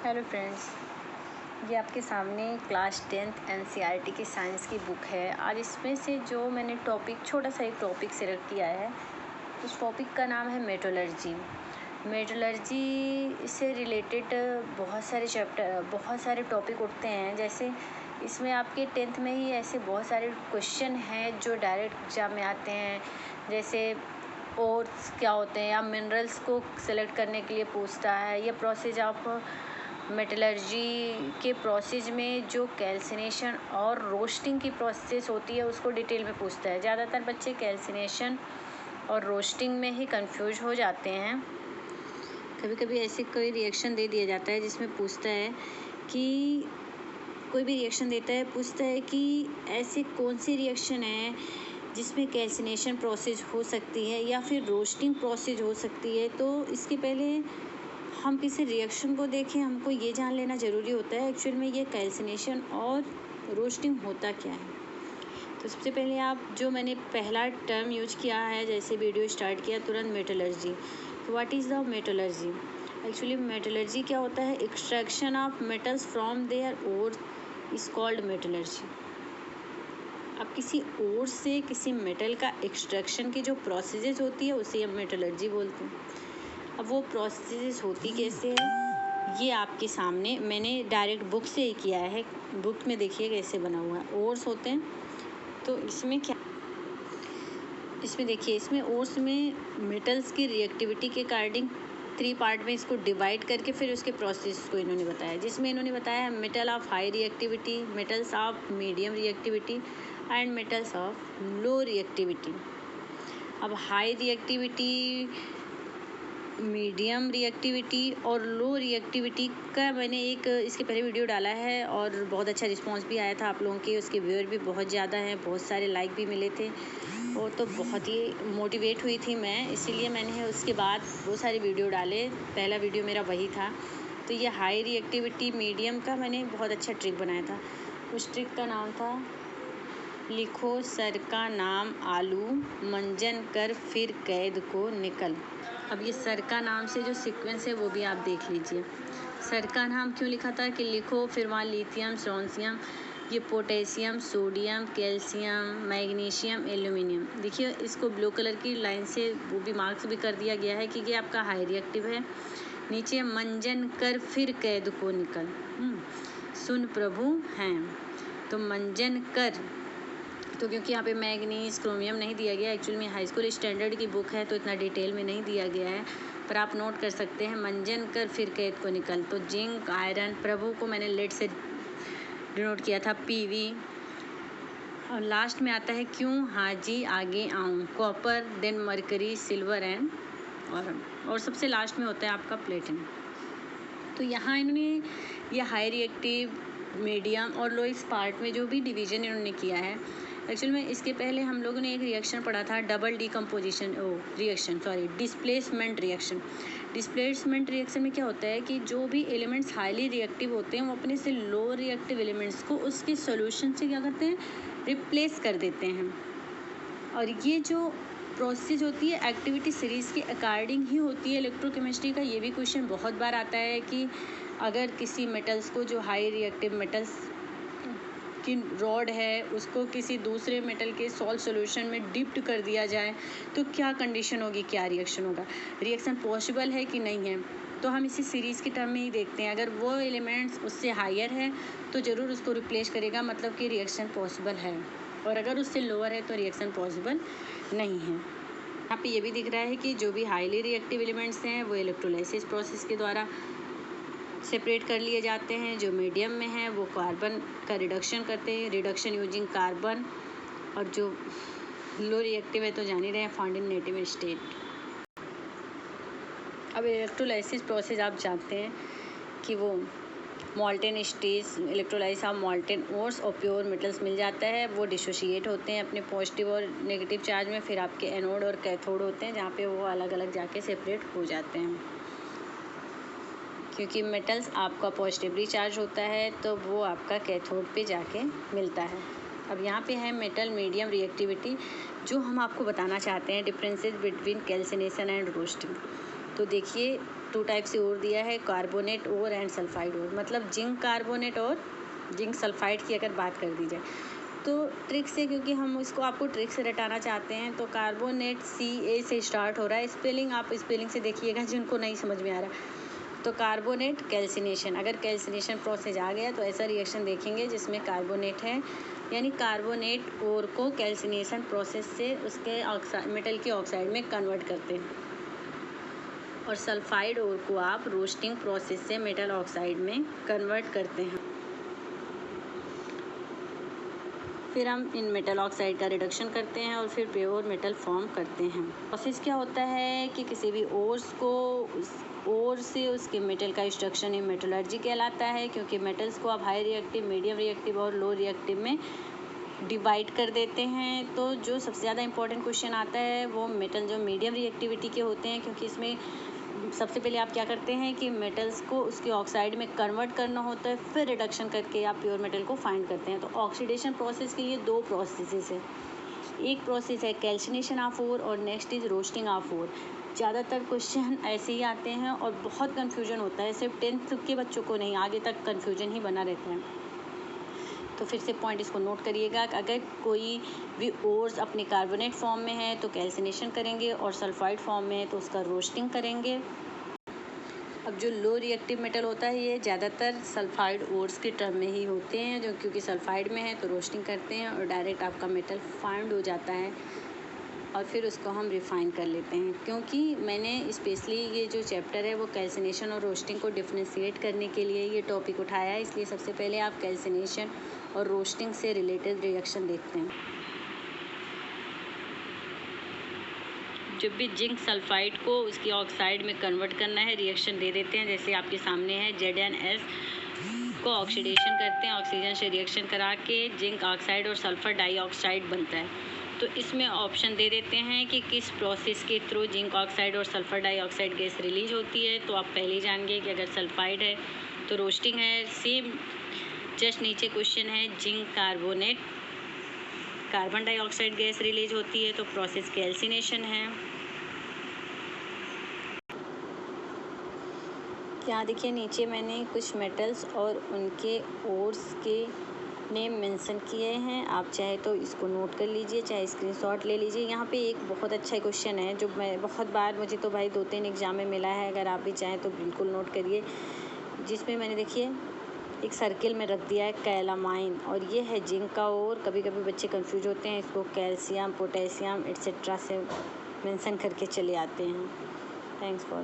Hello friends, ये आपके सामने क्लास 10th एनसीईआरटी की साइंस की बुक है। आज इसमें से जो मैंने छोटा सा एक टॉपिक सेलेक्ट किया है, उस टॉपिक का नाम है मेटलर्जी। मेटलर्जी से रिलेटेड बहुत सारे टॉपिक उठते हैं। जैसे इसमें आपके 10th में ही ऐसे बहुत सारे क्वेश्चन हैं जो डायरेक्ट एग्जाम में आते हैं। जैसे ओर्स क्या होते हैं या मिनरल्स को सिलेक्ट करने के लिए पूछता है। या प्रोसेस ऑफ मेटलर्जी के प्रोसेस में जो कैल्सिनेशन और रोस्टिंग की प्रोसेस होती है उसको डिटेल में पूछता है। ज़्यादातर बच्चे कैल्सिनेशन और रोस्टिंग में ही कंफ्यूज हो जाते हैं। कभी कभी ऐसे कोई रिएक्शन दे दिया जाता है जिसमें पूछता है कि कोई भी रिएक्शन देता है, पूछता है कि ऐसे कौन सी रिएक्शन है जिसमें कैल्सिनेशन प्रोसेस हो सकती है या फिर रोस्टिंग प्रोसेस हो सकती है। तो इसके पहले हम किसी रिएक्शन को देखें, हमको ये जान लेना ज़रूरी होता है एक्चुअल में ये कैल्सिनेशन और रोस्टिंग होता क्या है। तो सबसे पहले जो मैंने पहला टर्म यूज किया है, जैसे वीडियो स्टार्ट किया तुरंत मेटलर्जी। तो what is the metallurgy? Actually metallurgy क्या होता है? Extraction of metals from their ore is called metallurgy. अब किसी ओर से किसी मेटल का एक्सट्रैक्शन की जो प्रोसेस होती है उसे हम मेटलर्जी बोलते हैं। अब वो प्रोसेस होती कैसे है, ये आपके सामने मैंने डायरेक्ट बुक से ही किया है। बुक में देखिए कैसे बना हुआ है। ओर्स होते हैं, तो इसमें क्या, इसमें देखिए, इसमें ओर्स में मेटल्स की रिएक्टिविटी के अकॉर्डिंग 3 पार्ट में इसको डिवाइड करके फिर उसके प्रोसेस को इन्होंने बताया। जिसमें इन्होंने बताया metal of high reactivity, metals of medium reactivity and metals of low reactivity. अब हाई रिएक्टिविटी, मीडियम रिएक्टिविटी और लो रिएक्टिविटी का मैंने एक इसके पहले वीडियो डाला है और बहुत अच्छा रिस्पांस भी आया था आप लोगों के। उसके व्यूअर भी बहुत ज़्यादा हैं, बहुत सारे लाइक भी मिले थे और तो बहुत ही मोटिवेट हुई थी मैं, इसीलिए मैंने उसके बाद बहुत सारे वीडियो डाले। पहला वीडियो मेरा वही था। तो ये हाई रिएक्टिविटी मीडियम का मैंने बहुत अच्छा ट्रिक बनाया था। उस ट्रिक का नाम था लिखो सर का नाम आलू, मंजन कर फिर कैद को निकल। अब ये सर का नाम से जो सीक्वेंस है वो भी आप देख लीजिए। सर का नाम क्यों लिखा था कि लिखो, फिर वहाँ लिथियम, स्ट्रोंशियम, ये potassium, sodium, calcium, magnesium, aluminium. देखिए इसको ब्लू कलर की लाइन से वो भी मार्क्स भी कर दिया गया है कि ये आपका हाई रिएक्टिव है। नीचे मंजन कर फिर कैद को निकल, सुन प्रभु हैं। तो मंजन कर, तो क्योंकि यहाँ पे मैग्नीज, क्रोमियम नहीं दिया गया, एक्चुअली में हाई स्कूल स्टैंडर्ड की बुक है तो इतना डिटेल में नहीं दिया गया है, पर आप नोट कर सकते हैं। मंजन कर फिर कैद को निकल, तो जिंक, आयरन, प्रभु को मैंने लेड से डिनोट किया था पीवी। और लास्ट में आता है क्यों हाजी आगे आऊँ, copper, then mercury, silver and और सबसे लास्ट में होता है आपका प्लेटिनम। तो यहाँ इन्होंने ये हाई रिएक्टिव, मीडियम और लो इस पार्ट में जो भी डिवीज़न इन्होंने किया है। एक्चुअली में इसके पहले हम लोगों ने एक रिएक्शन पढ़ा था, double decomposition displacement reaction. Displacement reaction में क्या होता है कि जो भी एलिमेंट्स हाईली रिएक्टिव होते हैं वो अपने से लो रिएक्टिव एलिमेंट्स को उसके सॉल्यूशन से क्या करते हैं, रिप्लेस कर देते हैं। और ये जो प्रोसेस होती है एक्टिविटी सीरीज़ के अकॉर्डिंग ही होती है। इलेक्ट्रोकेमिस्ट्री का ये भी क्वेश्चन बहुत बार आता है कि अगर किसी मेटल्स को, जो हाई रिएक्टिव मेटल्स की रॉड है, उसको किसी दूसरे मेटल के सॉल्ट सॉल्यूशन में डिप्ट कर दिया जाए तो क्या कंडीशन होगी, क्या रिएक्शन होगा, रिएक्शन पॉसिबल है कि नहीं है। तो हम इसी सीरीज़ के टर्म में ही देखते हैं। अगर वो एलिमेंट्स उससे हायर है तो ज़रूर उसको रिप्लेस करेगा, मतलब कि रिएक्शन पॉसिबल है, और अगर उससे लोअर है तो रिएक्शन पॉसिबल नहीं है। यहाँ पे ये भी दिख रहा है कि जो भी हाईली रिएक्टिव एलिमेंट्स हैं वो इलेक्ट्रोलाइसिस प्रोसेस के द्वारा सेपरेट कर लिए जाते हैं। जो मीडियम में है वो कार्बन का रिडक्शन करते हैं, रिडक्शन यूजिंग कार्बन। और जो लो रिएक्टिव है तो जान ही रहे हैं, फाउंड इन नेटिव स्टेट। अब इलेक्ट्रोलाइसिस प्रोसेस आप जानते हैं कि वो molten stage, electrolysis of molten ores और प्योर मेटल्स मिल जाता है। वो डिसोशिएट होते हैं अपने पॉजिटिव और नेगेटिव चार्ज में, फिर आपके एनोड और कैथोड होते हैं जहाँ पे वो अलग अलग जाके सेपरेट हो जाते हैं। क्योंकि मेटल्स आपका पॉजिटिवली चार्ज होता है तो वो आपका कैथोड पे जाके मिलता है। अब यहाँ पे है मेटल मीडियम रिएक्टिविटी, जो हम आपको बताना चाहते हैं differences between calcination and roasting. तो देखिए 2 टाइप से ओर दिया है, carbonate ore and sulphide ore. मतलब जिंक कार्बोनेट और जिंक सल्फाइड की अगर बात कर दी जाए तो ट्रिक से, क्योंकि हम इसको आपको ट्रिक से रटाना चाहते हैं, तो कार्बोनेट CA से स्टार्ट हो रहा है। स्पेलिंग आप स्पेलिंग से देखिएगा जिनको नहीं समझ में आ रहा। तो कार्बोनेट कैल्सिनेशन, अगर कैल्सिनेशन प्रोसेस आ गया तो ऐसा रिएक्शन देखेंगे जिसमें कार्बोनेट है, यानी कार्बोनेट ओर को कैल्सिनेशन प्रोसेस से उसके ऑक्साइड मेटल के ऑक्साइड में कन्वर्ट करते हैं, और सल्फाइड ओर को आप रोस्टिंग प्रोसेस से मेटल ऑक्साइड में कन्वर्ट करते हैं। फिर हम इन मेटल ऑक्साइड का रिडक्शन करते हैं और फिर प्योर मेटल फॉर्म करते हैं। प्रोसेस क्या होता है कि किसी भी ओर्स को ओर से उसके मेटल का एक्सट्रैक्शन मेटलर्जी कहलाता है, क्योंकि मेटल्स को आप हाई रिएक्टिव, मीडियम रिएक्टिव और लो रिएक्टिव में डिवाइड कर देते हैं। तो जो सबसे ज़्यादा इंपॉर्टेंट क्वेश्चन आता है वो मेटल जो मीडियम रिएक्टिविटी के होते हैं, क्योंकि इसमें सबसे पहले आप क्या करते हैं कि मेटल्स को उसके ऑक्साइड में कन्वर्ट करना होता है, फिर रिडक्शन करके आप प्योर मेटल को फाइंड करते हैं। तो ऑक्सीडेशन प्रोसेस के ये 2 प्रोसेसेस है। एक प्रोसेस है कैल्सिनेशन ऑफ ओर और next is roasting of ore. ज़्यादातर क्वेश्चन ऐसे ही आते हैं और बहुत कन्फ्यूजन होता है, सिर्फ 10th के बच्चों को नहीं, आगे तक कन्फ्यूजन ही बना रहता है। तो फिर से पॉइंट इसको नोट करिएगा, अगर कोई भी ओर्स अपने कार्बोनेट फॉर्म में है तो कैल्सिनेशन करेंगे, और सल्फाइड फॉर्म में है तो उसका रोस्टिंग करेंगे। अब जो लो रिएक्टिव मेटल होता है ये ज़्यादातर सल्फाइड ओर्स के टर्म में ही होते हैं, जो क्योंकि सल्फाइड में है तो रोस्टिंग करते हैं और डायरेक्ट आपका मेटल फाइंड हो जाता है, और फिर उसको हम रिफ़ाइन कर लेते हैं। क्योंकि मैंने स्पेशली ये जो चैप्टर है वो कैल्सिनेशन और रोस्टिंग को डिफ्रेंशिएट करने के लिए ये टॉपिक उठाया है, इसलिए सबसे पहले आप कैल्सिनेशन और रोस्टिंग से रिलेटेड रिएक्शन देखते हैं। जब भी जिंक सल्फाइड को उसकी ऑक्साइड में कन्वर्ट करना है, रिएक्शन दे देते हैं, जैसे आपके सामने है ZnS को ऑक्सीडेशन करते हैं, ऑक्सीजन से रिएक्शन करा के जिंक ऑक्साइड और सल्फर डाइऑक्साइड बनता है। तो इसमें ऑप्शन दे देते हैं कि किस प्रोसेस के थ्रू जिंक ऑक्साइड और सल्फर डाइऑक्साइड गैस रिलीज होती है। तो आप पहले ही जान गए कि अगर सल्फाइड है तो रोस्टिंग है। सेम जस्ट नीचे क्वेश्चन है zinc carbonate carbon dioxide gas release होती है तो प्रोसेस कैल्सिनेशन है। यहाँ देखिए नीचे मैंने कुछ मेटल्स और उनके ओर्स के नेम मेंशन किए हैं, आप चाहे तो इसको नोट कर लीजिए, चाहे स्क्रीनशॉट ले लीजिए। यहाँ पे एक बहुत अच्छा क्वेश्चन है जो मैं बहुत बार, मुझे तो भाई 2-3 एग्जाम में मिला है, अगर आप भी चाहें तो बिल्कुल नोट करिए, जिसमें मैंने देखिए एक सर्किल में रख दिया है कैलामाइन, और ये है जिंक का ओर। कभी कभी बच्चे कंफ्यूज होते हैं, इसको कैल्शियम, पोटेशियम एट्सेट्रा से मेंशन करके चले आते हैं। Thanks for